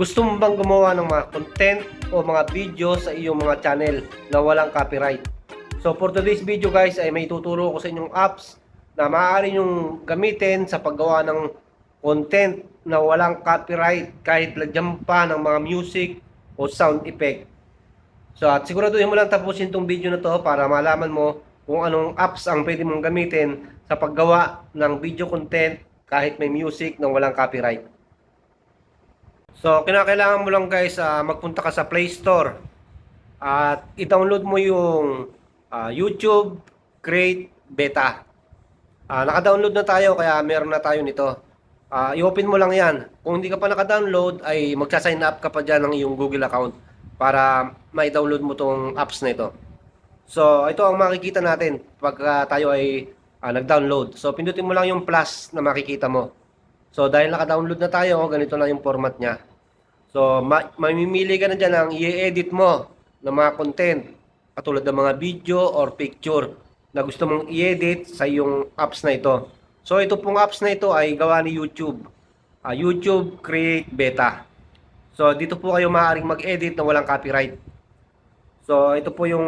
Gusto mo bang gumawa ng mga content o mga video sa iyong mga channel na walang copyright? So for today's video guys ay may tuturo ko sa inyong apps na maaari nyong gamitin sa paggawa ng content na walang copyright kahit lagyan pa ng mga music o sound effect. So at siguraduhin mo lang tapusin itong video na to para malaman mo kung anong apps ang pwede mong gamitin sa paggawa ng video content kahit may music na walang copyright. So, kinakailangan mo lang guys, magpunta ka sa Play Store at i-download mo yung YouTube Create Beta. Naka-download na tayo kaya meron na tayo nito. I-open mo lang yan. Kung hindi ka pa naka-download ay magsa-sign up ka pa dyan ng iyong Google account para ma-download mo tong apps na ito. So, ito ang makikita natin pag tayo ay nag-download. So, pindutin mo lang yung plus na makikita mo. So, dahil naka-download na tayo, ganito na yung format niya. So, mamimili ka na dyan ang i-edit mo ng mga content katulad ng mga video or picture na gusto mong i-edit sa yung apps na ito. So, ito pong apps na ito ay gawa ni YouTube. YouTube Create Beta. So, dito po kayo maaaring mag-edit na walang copyright. So, ito po yung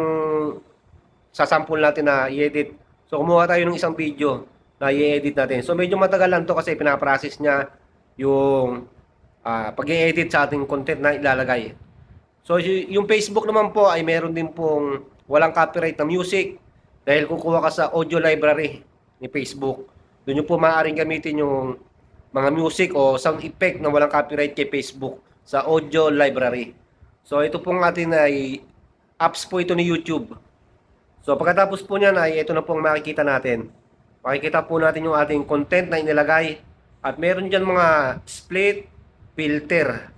sasample natin na i-edit. So, kumuha tayo ng isang video na i-edit natin. So, medyo matagal lang to kasi pinaprocess niya yung pag-i-edit sa ating content na ilalagay. So, yung Facebook naman po ay meron din pong walang copyright na music dahil kukuha ka sa audio library ni Facebook. Doon nyo po maaaring gamitin yung mga music o sound effect na walang copyright kay Facebook sa audio library. So, ito pong atin ay apps po ito ni YouTube. So, pagkatapos po niyan ay ito na pong makikita natin. Makikita po natin yung ating content na inilagay at meron dyan mga split, filter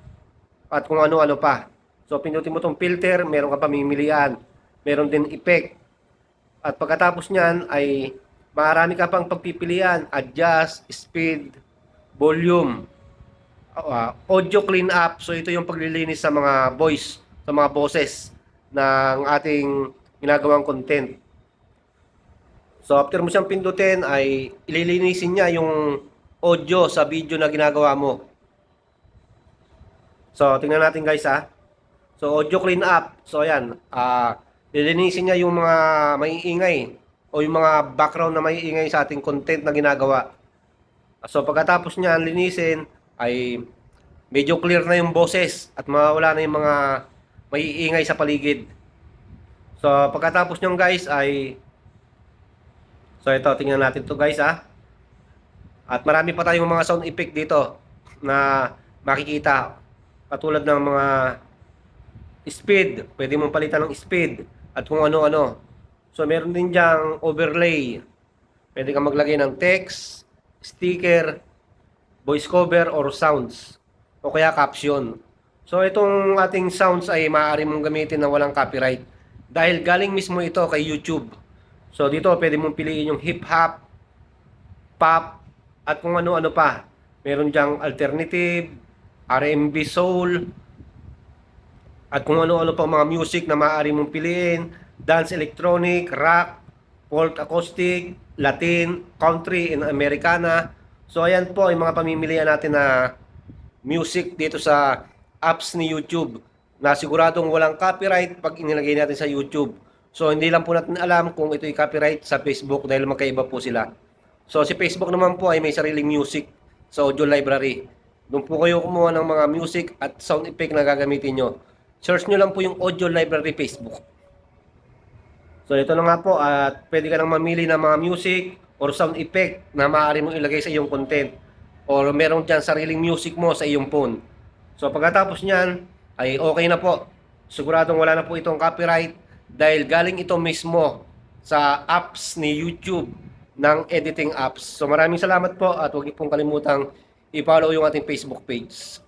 at kung ano-ano pa. So pindutin mo tong filter, meron ka pamimilian, meron din effect. At pagkatapos niyan ay marami ka pang pagpipilian, adjust, speed, volume, audio clean up. So ito yung paglilinis sa mga voice, sa mga boses ng ating ginagawang content. So after mo siyang pindutin ay ililinisin niya yung audio sa video na ginagawa mo. So, tingnan natin guys So, audio clean up. So, ayan. Lilinisin niya yung mga maiingay o yung mga background na maiingay sa ating content na ginagawa. So, pagkatapos niya linisin ay medyo clear na yung boses at mawala na yung mga maiingay sa paligid. So, pagkatapos niyan guys ay so, ito. Tingnan natin to guys At marami pa tayong mga sound effect dito na makikita. Katulad ng mga speed, pwede mong palitan ng speed at kung ano-ano. So meron din diyang overlay. Pwede kang maglagay ng text, sticker, voice cover or sounds o kaya caption. So itong ating sounds ay maaari mong gamitin na walang copyright dahil galing mismo ito kay YouTube. So dito pwede mong piliin yung hip hop, pop at kung ano-ano pa. Meron diyang alternative, R&B soul, at kung ano-ano pa mga music na maaari mong piliin, dance electronic, rock, folk acoustic, Latin, country, and Americana. So ayan po yung mga pamimilian natin na music dito sa apps ni YouTube na siguradong walang copyright pag inilagay natin sa YouTube. So hindi lang po natin alam kung ito'y copyright sa Facebook dahil magkaiba po sila. So si Facebook naman po ay may sariling music sa audio library. Doon po kayo kumuha ng mga music at sound effect na gagamitin nyo. Search nyo lang po yung audio library Facebook. So ito na nga po at pwede ka nang mamili ng mga music or sound effect na maaari mong ilagay sa iyong content. Or meron dyan sariling music mo sa iyong phone. So pagkatapos nyan ay okay na po. Siguradong wala na po itong copyright dahil galing ito mismo sa apps ni YouTube ng editing apps. So maraming salamat po at huwag pong kalimutang i-follow yung ating Facebook page.